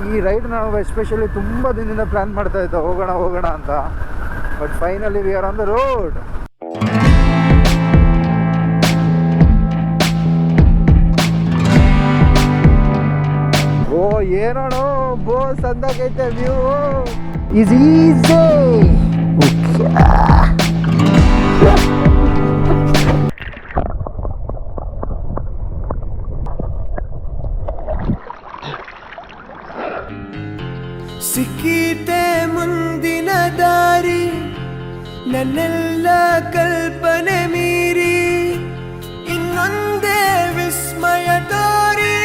ಈ ರೈಡ್ ನಾವು ಎಸ್ಪೆಷಲಿ ತುಂಬ ದಿನದಿಂದ ಪ್ಲ್ಯಾನ್ ಮಾಡ್ತಾ ಇದ್ದೋ ಹೋಗೋಣ ಅಂತ. But finally we are on the road. ಓ ಏನೋ ಬೋಸ್ ಅಂದಾಗೈತೆ ವ್ಯೂ ಈಸ್ ಈಸಿ. ಸಿಕ್ಕಿತೆ ಮುಂದಿನ ದಾರಿ ನನ್ನೆಲ್ಲ ಕಲ್ಪನೆ ಮೀರಿ ಇನ್ನೊಂದೇ ವಿಸ್ಮಯ ತೋರಿ.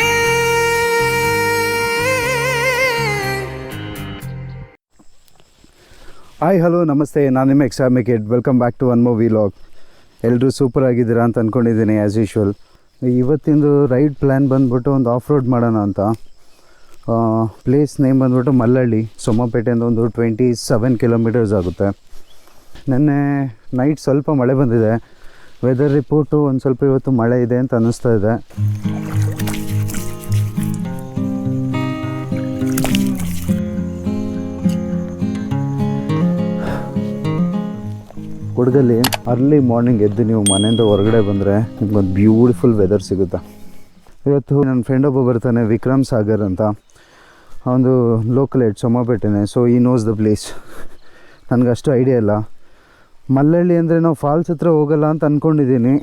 ಹಾಯ್ ಹಲೋ ನಮಸ್ತೆ, ನಾನು ನಿಮ್ಮ Ex-armyKid. Welcome back to one more vlog. ಎಲ್ಲರೂ ಸೂಪರ್ ಆಗಿದ್ದೀರಾ ಅಂತ ಅಂದ್ಕೊಂಡಿದ್ದೀನಿ ಆ್ಯಸ್ ಯೂಶ್ವಲ್. ಇವತ್ತಿಂದು ರೈಡ್ ಪ್ಲ್ಯಾನ್ ಬಂದ್ಬಿಟ್ಟು ಒಂದು ಆಫ್ ರೋಡ್ ಮಾಡೋಣ ಅಂತ. ಪ್ಲೇಸ್ ನೇಮ್ ಬಂದ್ಬಿಟ್ಟು ಮಲ್ಲಳ್ಳಿ, ಸೋಮಪೇಟೆಯಿಂದ ಒಂದು 27 ಕಿಲೋಮೀಟರ್ಸ್ ಆಗುತ್ತೆ. ನೆನ್ನೆ ನೈಟ್ ಸ್ವಲ್ಪ ಮಳೆ ಬಂದಿದೆ. ವೆದರ್ ರಿಪೋರ್ಟು ಒಂದು ಸ್ವಲ್ಪ ಇವತ್ತು ಮಳೆ ಇದೆ ಅಂತ ಅನ್ನಿಸ್ತಾ ಇದೆ. ಕೊಡಗಲ್ಲಿ ಅರ್ಲಿ ಮಾರ್ನಿಂಗ್ ಎದ್ದು ನೀವು ಮನೆಯಿಂದ ಹೊರಗಡೆ ಬಂದರೆ ನಿಮ್ಗೊಂದು ಬ್ಯೂಟಿಫುಲ್ ವೆದರ್ ಸಿಗುತ್ತೆ. ಇವತ್ತು ನನ್ನ ಫ್ರೆಂಡ್ ಒಬ್ಬ ಬರ್ತಾನೆ, ವಿಕ್ರಮ್ ಸಾಗರ್ ಅಂತ. ಒಂದು ಲೋಕಲ್ ಏಡ್ ಸೋಮಪೇಟೆನೆ, ಸೊ ಈ ನೋಸ್ ದ ಪ್ಲೇಸ್. ನನಗಷ್ಟು ಐಡಿಯಾ ಇಲ್ಲ. ಮಲ್ಲಳ್ಳಿ ಅಂದರೆ ನಾವು ಫಾಲ್ಸ್ ಹತ್ರ ಹೋಗಲ್ಲ ಅಂತ ಅಂದ್ಕೊಂಡಿದ್ದೀನಿ.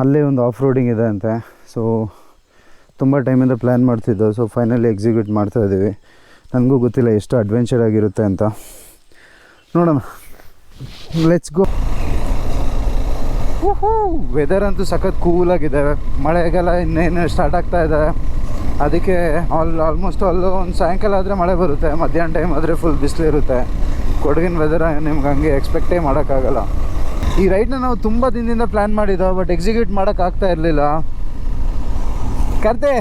ಅಲ್ಲೇ ಒಂದು ಆಫ್ ರೋಡಿಂಗ್ ಇದೆ ಅಂತೆ. ಸೊ ತುಂಬ ಟೈಮಿಂದ ಪ್ಲ್ಯಾನ್ ಮಾಡ್ತಿದ್ದೋ, ಸೊ ಫೈನಲಿ ಎಕ್ಸಿಕ್ಯೂಟ್ ಮಾಡ್ತಾಯಿದ್ದೀವಿ. ನನಗೂ ಗೊತ್ತಿಲ್ಲ ಎಷ್ಟು ಅಡ್ವೆಂಚರ್ ಆಗಿರುತ್ತೆ ಅಂತ. ನೋಡೋಣ, ಲೆಟ್ಸ್ ಗೋ. ವೆದರ್ ಅಂತೂ ಸಖತ್ ಕೂಲಾಗಿದೆ. ಮಳೆಗೆಲ್ಲ ಇನ್ನೇನು ಸ್ಟಾರ್ಟ್ ಆಗ್ತಾ ಇದೆ. ಅದಕ್ಕೆ ಆಲ್ಮೋಸ್ಟ್ ಅಲ್ಲೂ ಒಂದು ಸಾಯಂಕಾಲ ಆದರೆ ಮಳೆ ಬರುತ್ತೆ, ಮಧ್ಯಾಹ್ನ ಟೈಮ್ ಆದರೆ ಫುಲ್ ಬಿಸಿಲಿರುತ್ತೆ. ಕೊಡಗಿನ ವೆದರ್ ನಿಮ್ಗೆ ಹಂಗೆ ಎಕ್ಸ್ಪೆಕ್ಟೇ ಮಾಡೋಕ್ಕಾಗಲ್ಲ. ಈ ರೈಡ್ನ ನಾವು ತುಂಬ ದಿನದಿಂದ ಪ್ಲ್ಯಾನ್ ಮಾಡಿದ್ದೋ, ಬಟ್ ಎಕ್ಸಿಕ್ಯೂಟ್ ಮಾಡೋಕ್ಕಾಗ್ತಾ ಇರಲಿಲ್ಲ. ಕರ್ತೆ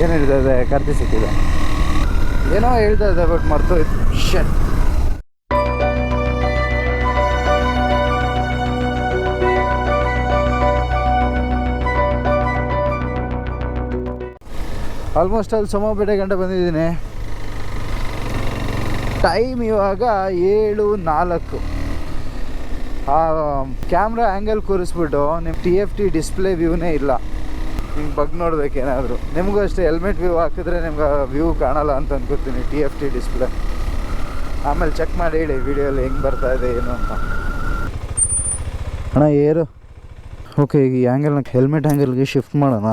ಏನು ಹೇಳ್ತಾ ಇದೆ, ಕರ್ತಿ ಸಿಕ್ಕಿದೆ, ಏನೋ ಹೇಳ್ತಾ ಇದೆ ಬಟ್ ಮರ್ತೋಯ್ತು. ಶಟ್. ಆಲ್ಮೋಸ್ಟ್ ಅಲ್ಲಿ ಸೋಮಪೇಟೆ ಗಂಟೆ ಬಂದಿದ್ದೀನಿ. ಟೈಮ್ ಇವಾಗ 7:04. ಕ್ಯಾಮ್ರಾ ಆ್ಯಂಗಲ್ ಕೂರಿಸ್ಬಿಟ್ಟು ನಿಮ್ಮ TFT ಡಿಸ್ಪ್ಲೇ ವ್ಯೂನೇ ಇಲ್ಲ. ಹಿಂಗೆ ಬಗ್ ನೋಡ್ಬೇಕೇನಾದರೂ. ನಿಮಗೂ ಅಷ್ಟೇ ಹೆಲ್ಮೆಟ್ ವ್ಯೂ ಹಾಕಿದ್ರೆ ನಿಮ್ಗೆ ವ್ಯೂ ಕಾಣಲ್ಲ ಅಂತ ಅನ್ಕೋತೀನಿ, TFT ಡಿಸ್ಪ್ಲೇ. ಆಮೇಲೆ ಚೆಕ್ ಮಾಡಿ ಹೇಳಿ ವಿಡಿಯೋಲಿ ಹೆಂಗೆ ಬರ್ತಾ ಇದೆ ಏನು ಅಂತ. ಅಣ್ಣ ಏರು. ಓಕೆ, ಈಗ ಈ ಆ್ಯಂಗಲ್ನ ಹೆಲ್ಮೆಟ್ ಆ್ಯಂಗಲ್ಗೆ ಶಿಫ್ಟ್ ಮಾಡೋಣ.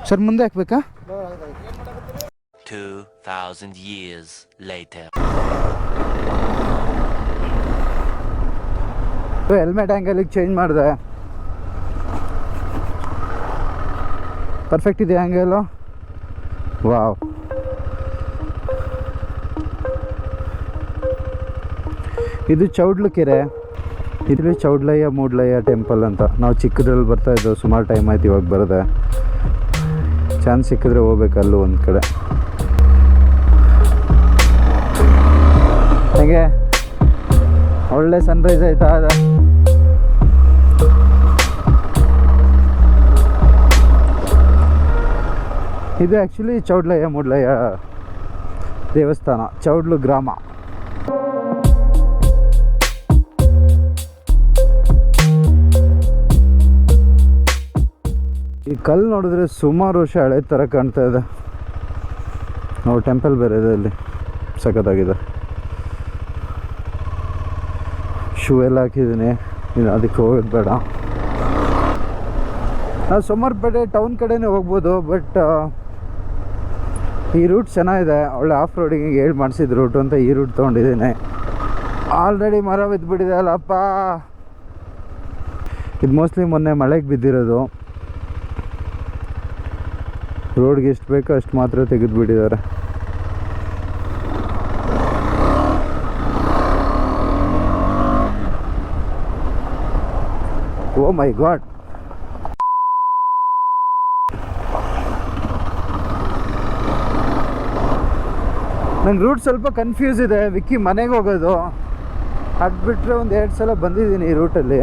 ಸರ್ ಮುಂದೆ ಹಾಕ್ಬೇಕಾ? 2000 years later. ಹೆಲ್ಮೆಟ್ ಆ್ಯಂಗಲಿಗೆ ಚೇಂಜ್ ಮಾಡಿದೆ. ಪರ್ಫೆಕ್ಟ್ ಇದೆ ಆ್ಯಂಗಲು. ವಾವ್. ಇದು ಚೌಡ್ಲು ಕೆರೆ. ಇದು ಚೌಡ್ಲಯ್ಯ ಮೂಡ್ಲಯ್ಯ ಟೆಂಪಲ್ ಅಂತ. ನಾವು ಚಿಕ್ಕದ್ರಲ್ಲಿ ಬರ್ತಾ ಇದ್ದೋ, ಸುಮಾರು ಟೈಮ್ ಆಯ್ತು ಇವಾಗ ಬರೋದೆ. ಚಾನ್ಸ್ ಸಿಕ್ಕಿದ್ರೆ ಹೋಗ್ಬೇಕಲ್ಲೂ ಒಂದು ಕಡೆ. ಹಾಗೆ ಒಳ್ಳೆ ಸನ್ರೈಸ್ ಆಯ್ತಾ ಅದ. ಇದು ಆ್ಯಕ್ಚುಲಿ ಚೌಡ್ಲಯ್ಯ ಮೂಡ್ಲಯ್ಯ ದೇವಸ್ಥಾನ, ಚೌಡ್ಲು ಗ್ರಾಮ. ಈ ಕಲ್ಲು ನೋಡಿದ್ರೆ ಸುಮಾರು ವರ್ಷ ಹಳೆ ಥರ ಕಾಣ್ತಾ ಇದೆ. ನಾವು ಟೆಂಪಲ್ ಬೇರೆ ಇದೆ ಅಲ್ಲಿ, ಸಖತ್ತಾಗಿದೆ. ಶೂ ಎಲ್ಲ ಹಾಕಿದ್ದೀನಿ, ಇನ್ನು ಅದಕ್ಕೆ ಹೋಗೋದು ಬೇಡ. ನಾವು ಸೋಮವಾರಪೇಟೆ ಟೌನ್ ಕಡೆನೇ ಹೋಗ್ಬೋದು, ಬಟ್ ಈ ರೂಟ್ ಚೆನ್ನಾಗಿದೆ. ಒಳ್ಳೆ ಆಫ್ ರೋಡಿಂಗಿಗೆ ಹೇಳಿ ಮಾಡಿಸಿದ ರೂಟು ಅಂತ ಈ ರೂಟ್ ತೊಗೊಂಡಿದ್ದೀನಿ. ಆಲ್ರೆಡಿ ಮರ ಬಿದ್ದುಬಿಟ್ಟಿದೆ ಅಲ್ಲಪ್ಪ. ಇದು ಮೋಸ್ಟ್ಲಿ ಮೊನ್ನೆ ಮಳೆಗೆ ಬಿದ್ದಿರೋದು. ರೋಡ್ಗೆ ಎಷ್ಟು ಬೇಕೋ ಅಷ್ಟು ಮಾತ್ರ ತೆಗೆದುಬಿಟ್ಟಿದ್ದಾರೆ. ಓ ಮೈ ಗಾಡ್. ನಂಗೆ ರೂಟ್ ಸ್ವಲ್ಪ ಕನ್ಫ್ಯೂಸ್ ಇದೆ. ವಿಕ್ಕಿ ಮನೆಗೆ ಹೋಗೋದು, ಅದು ಬಿಟ್ಟರೆ ಒಂದು 2 ಸಲ ಬಂದಿದ್ದೀನಿ ಈ ರೂಟಲ್ಲಿ.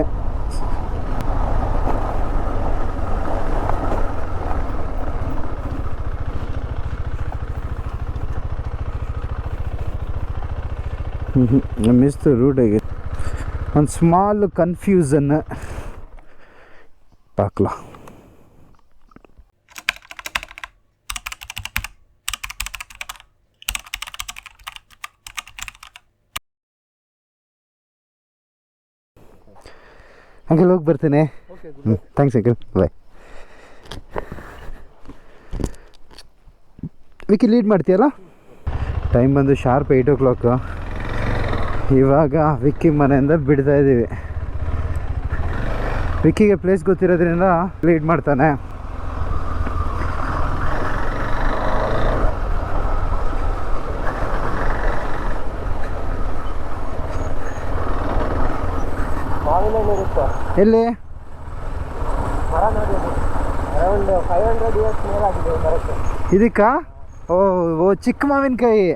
ಮಿಸ್ತು ರೂಟಾಗಿ ಒಂದು ಸ್ಮಾಲ್ ಕನ್ಫ್ಯೂಸನ್ ಪಾಕ್ಲ. ಅಂಕಲ್ ಹೋಗಿ ಬರ್ತೇನೆ. Thanks uncle, bye. Vicky lead ಮಾಡ್ತೀಯಲ್ಲ? ಟೈಮ್ ಬಂದು ಶಾರ್ಪ್ 8 o'clock. ಇವಾಗ ವಿಕ್ಕಿ ಮನೆಯಿಂದ ಬಿಡ್ತಾ ಇದ್ದೀವಿ. ವಿಕ್ಕಿಗೆ ಪ್ಲೇಸ್ ಗೊತ್ತಿರೋದ್ರಿಂದ ಲೀಡ್ ಮಾಡ್ತಾನೆ. ಎಲ್ಲಿ? ಇದಕ್ಕಾ? ಓ ಚಿಕ್ಕ ಮಾವಿನಕಾಯಿ.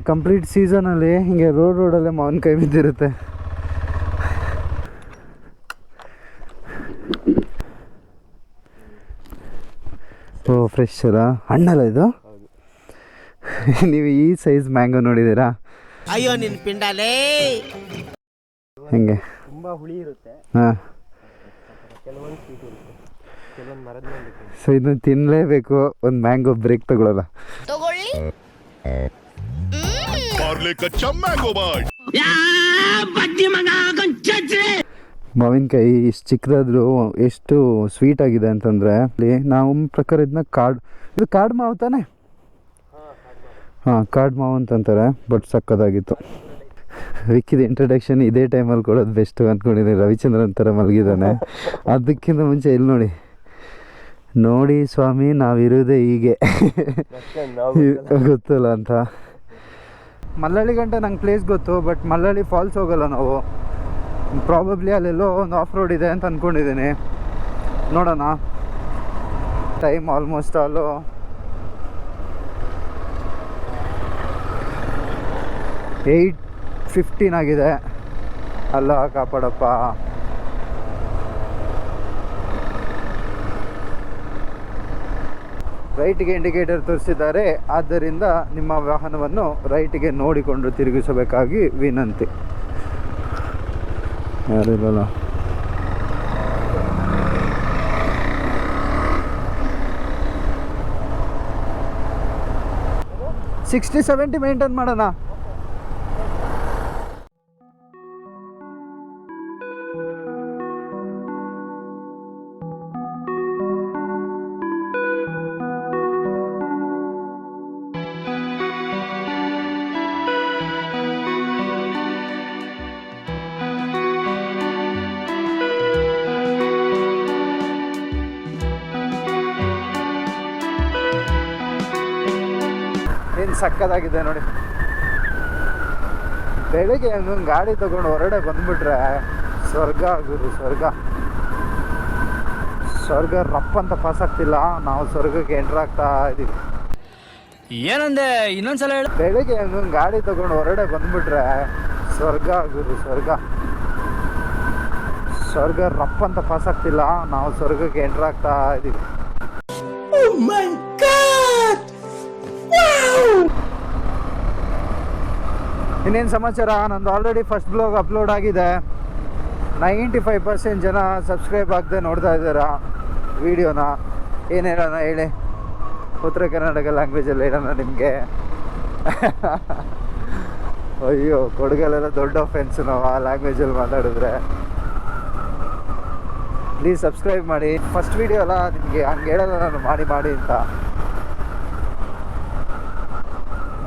ಕಂಪ್ಲೀಟ್ ಸೀಸನಲ್ಲಿ ಹಿಂಗೆ ರೋಡಲ್ಲೇ ಮಾವಿನಕಾಯಿ ಬಿದ್ದಿರುತ್ತೆ. ಓ ಫ್ರೆಶ್ ಅಲ್ಲ, ಹಣ್ಣಲ್ಲ ಇದು? ನೀವು ಈ ಸೈಜ್ ಮ್ಯಾಂಗೋ ನೋಡಿದ್ದೀರಾ? ಅಯ್ಯೋ ನಿನ್ ಪಿಂಡಾಲೇ. ಹೆಂಗೆ ತುಂಬಾ ಹುಳಿ ಇರುತ್ತೆ. ಹಾಂ, ಕೆಲವೊಂದು ಸ್ವೀಟ್ ಇರುತ್ತೆ, ಕೆಲವೊಂದು ಮರದ ಮೇಲೆ. ಸೊ ಇದನ್ನ ತಿನ್ನಲೇಬೇಕು. ಒಂದು ಮ್ಯಾಂಗೋ ಬ್ರೇಕ್ ತಗೊಳ್ಳಲ್ಲ. ತಗೊಳ್ಳಿ. ಮಾವಿನಕಾಯಿ ಇಷ್ಟು ಚಿಕ್ಕದಾದ್ರೂ ಎಷ್ಟು ಸ್ವೀಟ್ ಆಗಿದೆ ಅಂತಂದರೆ, ಅಲ್ಲಿ ನಾವು ಪ್ರಕಾರ ಇದನ್ನ ಇದು ಕಾಡು ಮಾವು ತಾನೆ? ಹಾಂ, ಕಾಡು ಮಾವು ಅಂತಂತಾರೆ. ಬಟ್ ಸಕ್ಕದಾಗಿತ್ತು. ವಿಕ್ಕಿದ ಇಂಟ್ರಡಕ್ಷನ್ ಇದೇ ಟೈಮಲ್ಲಿ ಕೊಡೋದು ಬೆಸ್ಟು ಅಂದ್ಕೊಂಡಿದ್ದೀನಿ. ರವಿಚಂದ್ರನ್ ಥರ ಮಲಗಿದ್ದಾನೆ. ಅದಕ್ಕಿಂತ ಮುಂಚೆ ಇಲ್ಲಿ ನೋಡಿ ಸ್ವಾಮಿ, ನಾವಿರೋದೇ ಹೀಗೆ ಗೊತ್ತಲ್ಲ ಅಂತ. ಮಲ್ಲಳ್ಳಿ ಗಂಟೆ ನಂಗೆ ಪ್ಲೇಸ್ ಗೊತ್ತು, ಬಟ್ ಮಲ್ಲಳ್ಳಿ ಫಾಲ್ಸ್ ಹೋಗಲ್ಲ ನಾವು. ಪ್ರಾಬಬ್ಲಿ ಅಲ್ಲೆಲ್ಲೋ ಒಂದು ಆಫ್ ರೋಡ್ ಇದೆ ಅಂತ ಅಂದ್ಕೊಂಡಿದ್ದೀನಿ. ನೋಡೋಣ. ಟೈಮ್ ಆಲ್ಮೋಸ್ಟ್ ಅಲ್ಲೋ 8:15 ಆಗಿದೆ. ಅಲ್ಲ ಕಾಪಾಡಪ್ಪ. ರೈಟ್ಗೆ ಇಂಡಿಕೇಟರ್ ತೋರಿಸಿದ್ದಾರೆ, ಆದ್ದರಿಂದ ನಿಮ್ಮ ವಾಹನವನ್ನು ರೈಟ್ಗೆ ನೋಡಿಕೊಂಡು ತಿರುಗಿಸಬೇಕಾಗಿ ವಿನಂತಿ. ಯಾರಿಲ್ಲಲ್ಲ. ಸಿಕ್ಸ್ಟಿ 70 ಮೇಂಟೈನ್ ಮಾಡೋಣ. ಏನು ಸಕ್ಕದಾಗಿದೆ ನೋಡಿ. ಬೆಳಿಗ್ಗೆ ಹಂಗೊಂದು ಗಾಡಿ ತಗೊಂಡು ಹೊರಗಡೆ ಬಂದ್ಬಿಟ್ರೆ ಸ್ವರ್ಗ ಗುರು, ಸ್ವರ್ಗ ರಪ್ಪ ಅಂತ ಪಾಸ್ ಆಗ್ತಿಲ್ಲ. ನಾವು ಸ್ವರ್ಗಕ್ಕೆ ಎಂಟ್ರ್ ಆಗ್ತಾ ಇದ್ದೀವಿ. ಏನಂದೆ ಇನ್ನೊಂದ್ಸಲ ಹೇಳು. ಬೆಳಿಗ್ಗೆ ಹಂಗೊಂದು ಗಾಡಿ ತಗೊಂಡು ಹೊರಗಡೆ ಬಂದ್ಬಿಟ್ರೆ ಸ್ವರ್ಗ ಗುರು, ಸ್ವರ್ಗ ರಪ್ಪ ಅಂತ ಪಾಸ್ ಆಗ್ತಿಲ್ಲ. ನಾವು ಸ್ವರ್ಗಕ್ಕೆ ಎಂಟ್ರ್ ಆಗ್ತಾ ಇದ್ದೀವಿ. ಇನ್ನೇನು ಸಮಾಚಾರ? ನಂದು ಆಲ್ರೆಡಿ ಫಸ್ಟ್ ಬ್ಲಾಗ್ ಅಪ್ಲೋಡ್ ಆಗಿದೆ. 95% ಜನ ಸಬ್ಸ್ಕ್ರೈಬ್ ಆಗದೆ ನೋಡ್ತಾ ಇದ್ದೀರಾ ವಿಡಿಯೋನ. ಏನು ಹೇಳೋಣ ಹೇಳಿ? ಉತ್ತರ ಕರ್ನಾಟಕ ಲ್ಯಾಂಗ್ವೇಜಲ್ಲಿ ಹೇಳೋಣ ನಿಮಗೆ. ಅಯ್ಯೋ, ಕೊಡಗಲ್ಲೆಲ್ಲ ದೊಡ್ಡ ಅಫೆನ್ಸ್ ನಾವು ಆ ಲ್ಯಾಂಗ್ವೇಜಲ್ಲಿ ಮಾತಾಡಿದ್ರೆ. ಪ್ಲೀಸ್ ಸಬ್ಸ್ಕ್ರೈಬ್ ಮಾಡಿ. ಫಸ್ಟ್ ವಿಡಿಯೋ ಅಲ್ಲ, ನಿಮಗೆ ಹಂಗೆ ಹೇಳೋಲ್ಲ ನಾನು ಮಾಡಿ ಅಂತ.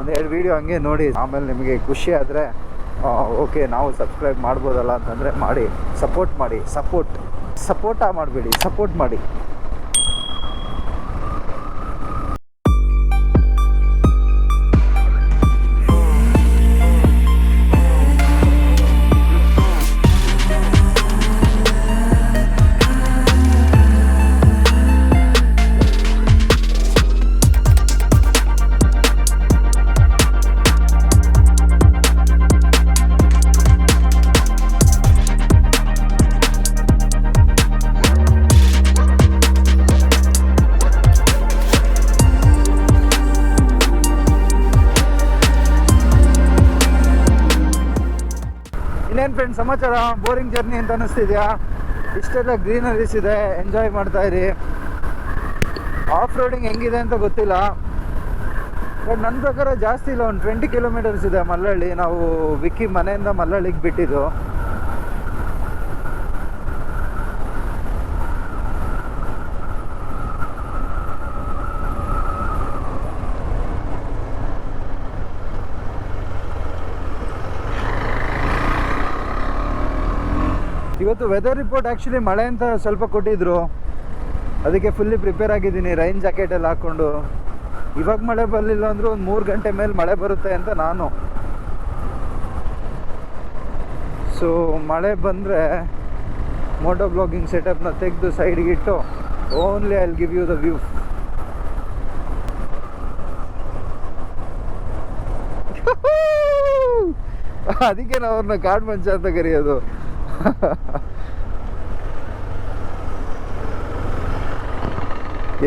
ಒಂದೆರಡು ವೀಡಿಯೋ ಹಂಗೆ ನೋಡಿ, ಆಮೇಲೆ ನಿಮಗೆ ಖುಷಿ ಆದರೆ ಓಕೆ ನಾವು ಸಬ್ಸ್ಕ್ರೈಬ್ ಮಾಡ್ಬೋದಲ್ಲ ಅಂತಂದರೆ ಮಾಡಿ. ಸಪೋರ್ಟ ಮಾಡಬೇಡಿ, ಸಪೋರ್ಟ್ ಮಾಡಿ. ಏನು ಫ್ರೆಂಡ್ಸ್ ಸಮಾಚಾರ? ಬೋರಿಂಗ್ ಜರ್ನಿ ಅಂತ ಅನ್ನಿಸ್ತಿದ್ಯಾ? ಇಷ್ಟೆಲ್ಲ ಗ್ರೀನರೀಸ್ ಇದೆ, ಎಂಜಾಯ್ ಮಾಡ್ತಾ ಇರಿ. ಆಫ್ ರೋಡಿಂಗ್ ಹೆಂಗಿದೆ ಅಂತ ಗೊತ್ತಿಲ್ಲ, ಬಟ್ ನನ್ನ ಪ್ರಕಾರ ಜಾಸ್ತಿ ಇಲ್ಲ, ಒಂದು 20 ಕಿಲೋಮೀಟರ್ಸ್ ಇದೆ ಮಲ್ಲಳ್ಳಿ. ನಾವು ವಿಕ್ಕಿ ಮನೆಯಿಂದ ಮಲ್ಲಳ್ಳಿಗೆ ಬಿಟ್ಟಿದ್ದು. ಇವತ್ತು ವೆದರ್ ರಿಪೋರ್ಟ್ ಆ್ಯಕ್ಚುಲಿ ಮಳೆ ಅಂತ ಸ್ವಲ್ಪ ಕೊಟ್ಟಿದ್ರು, ಅದಕ್ಕೆ ಫುಲ್ಲಿ ಪ್ರಿಪೇರ್ ಆಗಿದ್ದೀನಿ ರೈನ್ ಜಾಕೆಟ್ ಎಲ್ಲ ಹಾಕ್ಕೊಂಡು. ಇವಾಗ ಮಳೆ ಬರಲಿಲ್ಲ ಅಂದರೂ ಒಂದು 3 ಗಂಟೆ ಮೇಲೆ ಮಳೆ ಬರುತ್ತೆ ಅಂತ ನಾನು. ಸೊ ಮಳೆ ಬಂದರೆ ಮೋಟೋ ಬ್ಲಾಗಿಂಗ್ ಸೆಟಪ್ನ ತೆಗೆದು ಸೈಡ್ಗಿಟ್ಟು only I will give you the view. ಅದಕ್ಕೆ ನಾವು ಅವ್ರನ್ನ ಕಾಡು ಮಂಚ ಅಂತ ಕರೆಯೋದು.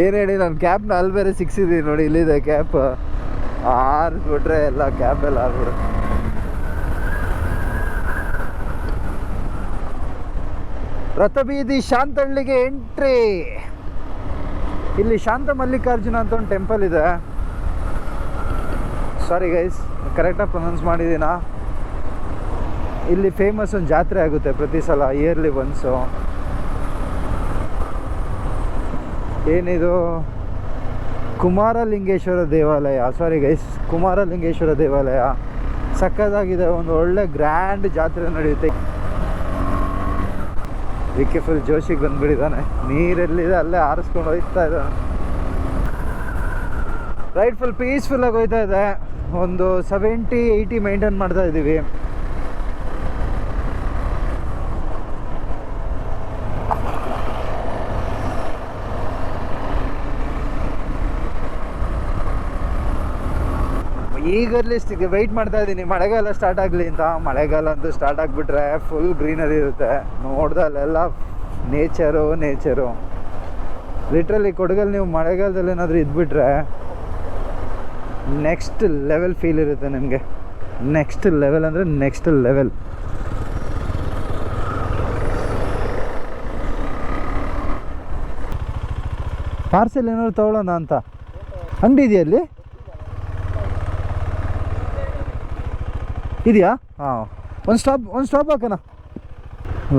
ಏನು ಹೇಳಿ, ನಾನು ಕ್ಯಾಬ್ನ ಅಲ್ಲಿ ಬೇರೆ ಸಿಕ್ಸಿದ್ದೀನಿ ನೋಡಿ, ಇಲ್ಲಿದೆ ಕ್ಯಾಪ್. ಆರಿಸ್ಬಿಟ್ರೆ ಎಲ್ಲ ಕ್ಯಾಬೆಲ್ಲ ಆರ್ಬಿಡುತ್ತೆ. ರಥಬೀದಿ ಶಾಂತಹಳ್ಳಿಗೆ ಎಂಟ್ರಿ. ಇಲ್ಲಿ ಶಾಂತ ಮಲ್ಲಿಕಾರ್ಜುನ ಅಂತ ಒಂದು ಟೆಂಪಲ್ ಇದೆ. ಸಾರಿ ಗೈಸ್, ಕರೆಕ್ಟಾಗಿ ಪ್ರೊನೌನ್ಸ್ ಮಾಡಿದ್ದೀನಾ? ಇಲ್ಲಿ ಫೇಮಸ್ ಒಂದು ಜಾತ್ರೆ ಆಗುತ್ತೆ ಪ್ರತಿ ಸಲ, ಇಯರ್ಲಿ ಒನ್ಸು. ಏನಿದು ಕುಮಾರಲಿಂಗೇಶ್ವರ ದೇವಾಲಯ. ಸಾರಿ ಗೈಸ್, ಕುಮಾರಲಿಂಗೇಶ್ವರ ದೇವಾಲಯ ಸಕ್ಕತ್ತಾಗಿದೆ. ಒಂದು ಒಳ್ಳೆ ಗ್ರ್ಯಾಂಡ್ ಜಾತ್ರೆ ನಡೆಯುತ್ತೆ. ಇದಕ್ಕೆ ಫುಲ್ ಜೋಶಿಗೆ ಬಂದುಬಿಟ್ಟಿದ್ದಾನೆ. ನೀರೆಲ್ಲಿದೆ ಅಲ್ಲೇ ಆರಿಸ್ಕೊಂಡು ಹೋಗ್ತಾ ಇದ್ದಾನೆ. ರೈಡ್ ಫುಲ್ ಪೀಸ್ಫುಲ್ಲಾಗಿ ಹೋಗ್ತಾ ಇದೆ. ಒಂದು 70-80 ಮೇಂಟೈನ್ ಮಾಡ್ತಾ ಇದ್ದೀವಿ. ಈಗಲ್ಲಿ ವೆಯ್ಟ್ ಮಾಡ್ತಾ ಇದ್ದೀನಿ ಮಳೆಗಾಲ ಸ್ಟಾರ್ಟ್ ಆಗಲಿ ಅಂತ. ಮಳೆಗಾಲ ಅಂತೂ ಸ್ಟಾರ್ಟ್ ಆಗಿಬಿಟ್ರೆ ಫುಲ್ ಗ್ರೀನರಿ ಇರುತ್ತೆ. ನೋಡ್ದಲ್ಲೆಲ್ಲ ನೇಚರು. ಲಿಟ್ರಲಿ ಕೊಡಗಲ್ಲಿ ನೀವು ಮಳೆಗಾಲದಲ್ಲಿ ಏನಾದರೂ ಇದ್ಬಿಟ್ರೆ ನೆಕ್ಸ್ಟ್ ಲೆವೆಲ್ ಫೀಲ್ ಇರುತ್ತೆ ನಿಮಗೆ. ನೆಕ್ಸ್ಟ್ ಲೆವೆಲ್ ಅಂದರೆ ನೆಕ್ಸ್ಟ್ ಲೆವೆಲ್. ಪಾರ್ಸೆಲ್ ಏನಾದ್ರು ತೊಗೊಳ್ಳೋಣ ಅಂತ ಅಂಗಡಿ ಇದೆಯಲ್ಲಿ ಇದೆಯಾ? ಹಾಂ, ಒಂದು ಸ್ಟಾಪ್ ಹಾಕೋಣ.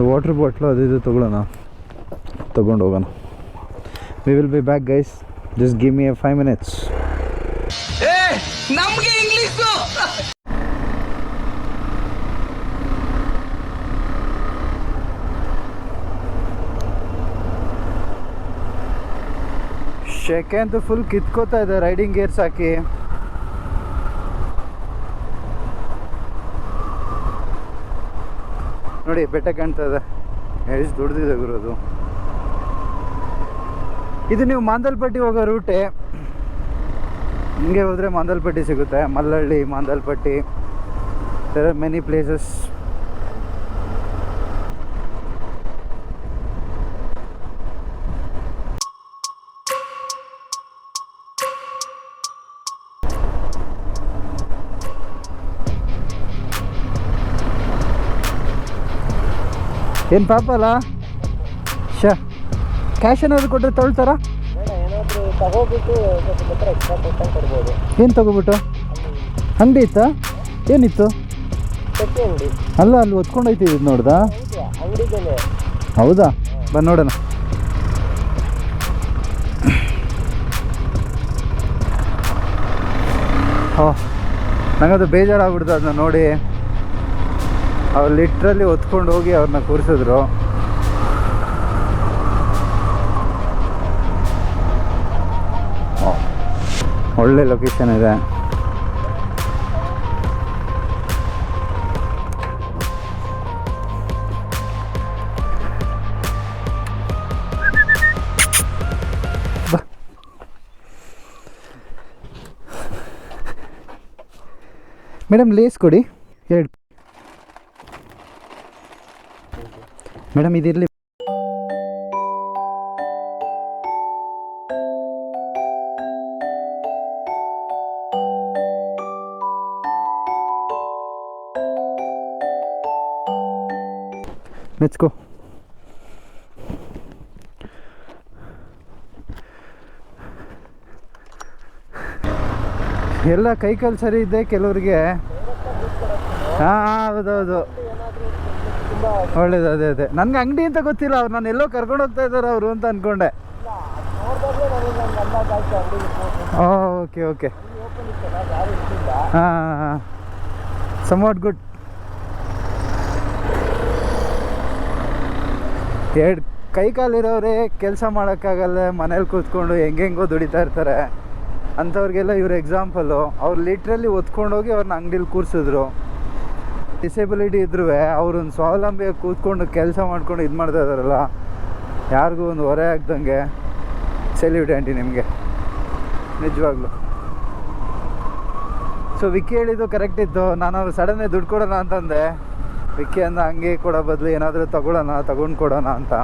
ವಾಟ್ರ್ ಬಾಟ್ಲು ಅದು ಇದು ತೊಗೊಳ್ಳೋಣ, ತೊಗೊಂಡು ಹೋಗೋಣ. We will be back guys, just give me 5 minutes. ನಮಗೆ ಇಂಗ್ಲಿಷು ಶೆಕೆ ಅಂತೂ ಫುಲ್ ಕಿತ್ಕೋತಾ ಇದೆ ರೈಡಿಂಗ್ ಗೇರ್ಸ್ ಹಾಕಿ. ನೋಡಿ ಬೆಟ್ಟ ಕಾಣ್ತಾ ಇದೆ, ಎಷ್ಟು ದೊಡ್ಡದಿದೆ ಗುರು. ಇದು ನೀವು ಮಾಂದಲ್ಪಟ್ಟಿ ಹೋಗೋ ರೂಟೇ. ಹಿಂಗೆ ಹೋದರೆ ಮಾಂದಲ್ಪಟ್ಟಿ ಸಿಗುತ್ತೆ, Mallalli, Mandalpatti. There are many places. ಏನು ಪಾಪ ಅಲ್ಲ ಕ್ಯಾಶ್ ಏನಾದ್ರು ಕೊಟ್ಟರೆ ತೊಳ್ತಾರಾ? ಏನಾದರೂ ತಗೋಬಿಟ್ಟು ಎಕ್ಸ್ಟ್ರಾ ಕೊಟ್ಟಂಗೆ ಕೊಡ್ಬೋದು. ಏನು ತಗೋಬಿಟ್ಟು? ಅಂಗಡಿ ಇತ್ತಾ? ಏನಿತ್ತು? ಚಟ್ನಿ ಅಂಗಡಿ ಅಲ್ಲ, ಅಲ್ಲಿ ಹೊತ್ಕೊಂಡು ಹೋಯ್ತಿದ್ದು ನೋಡ್ದಾ? ಅಂಗಡಿಗೆ. ಹೌದಾ, ಬಂದು ನೋಡೋಣ. ಓಹ್, ನನಗದು ಬೇಜಾರಾಗ್ಬಿಡ್ತು ಅದನ್ನ ನೋಡಿ. ಅವ್ರು ಲಿಟ್ರಲ್ಲಿ ಹೊತ್ಕೊಂಡು ಹೋಗಿ ಅವ್ರನ್ನ ಕೂರಿಸಿದ್ರು. ಒಳ್ಳೆ ಲೊಕೇಶನ್ ಇದೆ. ಮೇಡಮ್ ಲೇಸ್ ಕೊಡಿ 2. ಮೇಡಮ್ ಇದಿರಲಿ. ಮೆಚ್ಕೋ. ಎಲ್ಲ ಕೈಕಾಲು ಸರಿ ಇದೆ ಕೆಲವ್ರಿಗೆ. ಹಾಂ ಹೌದೌದು, ಒಳ್ಳೇದು. ಅದೇ ನನಗೆ ಅಂಗಡಿ ಅಂತ ಗೊತ್ತಿಲ್ಲ, ಅವ್ರು ನಾನು ಎಲ್ಲೋ ಕರ್ಕೊಂಡು ಹೋಗ್ತಾ ಇದ್ದಾರೆ ಅವರು ಅಂತ ಅಂದ್ಕೊಂಡೆ. Okay okay. ಹಾಂ ಸಮವಾಟ್ ಗುಡ್. ಎರಡು ಕೈಕಾಲಿರೋರೇ ಕೆಲಸ ಮಾಡೋಕ್ಕಾಗಲ್ಲ, ಮನೇಲಿ ಕೂತ್ಕೊಂಡು ಹೆಂಗೆಂಗೋ ದುಡಿತಾ ಇರ್ತಾರೆ. ಅಂಥವ್ರಿಗೆಲ್ಲ ಇವ್ರ ಎಕ್ಸಾಂಪಲು. ಅವ್ರು ಲಿಟ್ರಲಿ ಹೊತ್ಕೊಂಡೋಗಿ ಅವ್ರನ್ನ ಅಂಗಡೀಲಿ ಕೂರಿಸಿದ್ರು. ಡಿಸೇಬಿಲಿಟಿ ಇದ್ರೂ ಅವ್ರೊಂದು ಸ್ವಾವಲಂಬಿಯಾಗಿ ಕೂತ್ಕೊಂಡು ಕೆಲಸ ಮಾಡ್ಕೊಂಡು ಇದು ಮಾಡ್ತಾ ಇದ್ದಾರಲ್ಲ, ಯಾರಿಗೂ ಒಂದು ಹೊರೆ ಆಗ್ದಂಗೆ. ಸೆಲ್ಯೂಟ್ ಆಂಟಿ ನಿಮಗೆ, ನಿಜವಾಗ್ಲೂ. ಸೊ ವಿಕ್ಕಿ ಹೇಳಿದ್ದು ಕರೆಕ್ಟ್ ಇತ್ತು. ನಾನು ಅವ್ರು ಸಡನ್ನೇ ದುಡ್ಡು ಕೊಡೋಣ ಅಂತಂದೆ. ವಿಕ್ಕಿ ಅಂದ ಹಂಗೆ ಕೊಡೋ ಬದಲು ಏನಾದರೂ ತಗೊಂಡು ಕೊಡೋಣ ಅಂತ.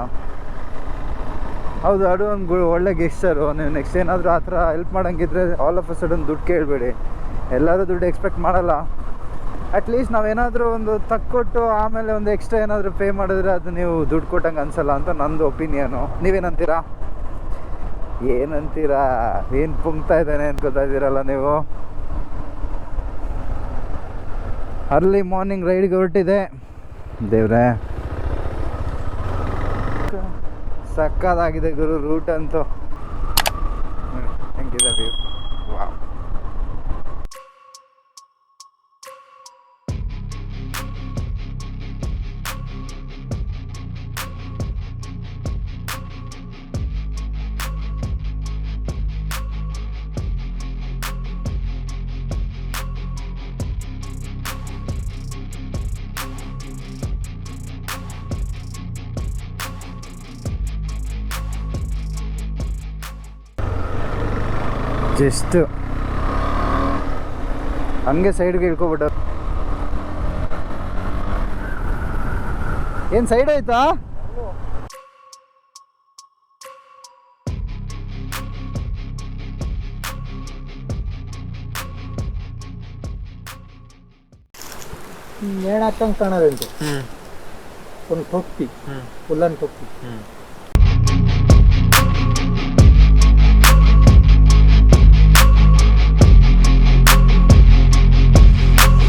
ಹೌದು, ಅದು ಒಂದು ಒಳ್ಳೆ ಗೆಸ್ಟರು. ನೀವು ನೆಕ್ಸ್ಟ್ ಏನಾದರೂ ಆ ಥರ ಹೆಲ್ಪ್ ಮಾಡೋಂಗಿದ್ರೆ ಆಲ್ ಆಫ್ ಅ ಸಡನ್ ದುಡ್ಡು ಕೇಳಬೇಡಿ. ಎಲ್ಲರೂ ದುಡ್ಡು ಎಕ್ಸ್ಪೆಕ್ಟ್ ಮಾಡಲ್ಲ. ಅಟ್ಲೀಸ್ಟ್ ನಾವೇನಾದರೂ ಒಂದು ತಕ್ಕೊಟ್ಟು ಆಮೇಲೆ ಒಂದು ಎಕ್ಸ್ಟ್ರಾ ಏನಾದರೂ ಪೇ ಮಾಡಿದ್ರೆ ಅದು ನೀವು ದುಡ್ಡು ಕೊಟ್ಟಂಗೆ ಅನಿಸಲ್ಲ ಅಂತ ನಂದು ಒಪಿನಿಯನು. ನೀವೇನಂತೀರಾ? ಏನಂತೀರಾ? ಏನು ಪುಂಗ್ತಾ ಇದ್ದಾನೆ ಅಂತ ಗೊತ್ತಾಯಿದ್ದೀರಲ್ಲ ನೀವು. ಅರ್ಲಿ ಮಾರ್ನಿಂಗ್ ರೈಡ್ಗೆ ಹೊರಟಿದೆ. ದೇವ್ರೆ, ಸಕ್ಕದಾಗಿದೆ ಗುರು ರೂಟ್ ಅಂತೂ. ಹೆಂಗಿದೆ ವ್ಯೂ? ವಾವ್. ಜಸ್ಟ್ ಹಂಗೆ ಸೈಡ್ಗೆ ಇಳ್ಕೊಬಿಟ್ಟ. ಏನು ಸೈಡ್ ಆಯ್ತಾ? ನೇಣು ಹಾಕಂಗೆ ಕಾಣೋದುಂಟು. ಒಂದು ತೊಪ್ಪಿ, ಹುಲ್ಲನ್ ತೊಪ್ಪಿ.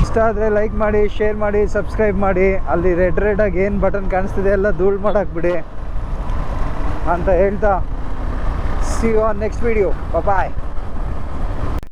ಇಷ್ಟ ಆದರೆ ಲೈಕ್ ಮಾಡಿ, ಶೇರ್ ಮಾಡಿ, ಸಬ್ಸ್ಕ್ರೈಬ್ ಮಾಡಿ. ಅಲ್ಲಿ ರೆಡ್ ಆಗಿ ಏನು ಬಟನ್ ಕಾಣಿಸ್ತಿದೆ ಎಲ್ಲ ಧೂಳು ಮಾಡಾಕ್ಬಿಡಿ ಅಂತ ಹೇಳ್ತಾ, see you on next video. Bye.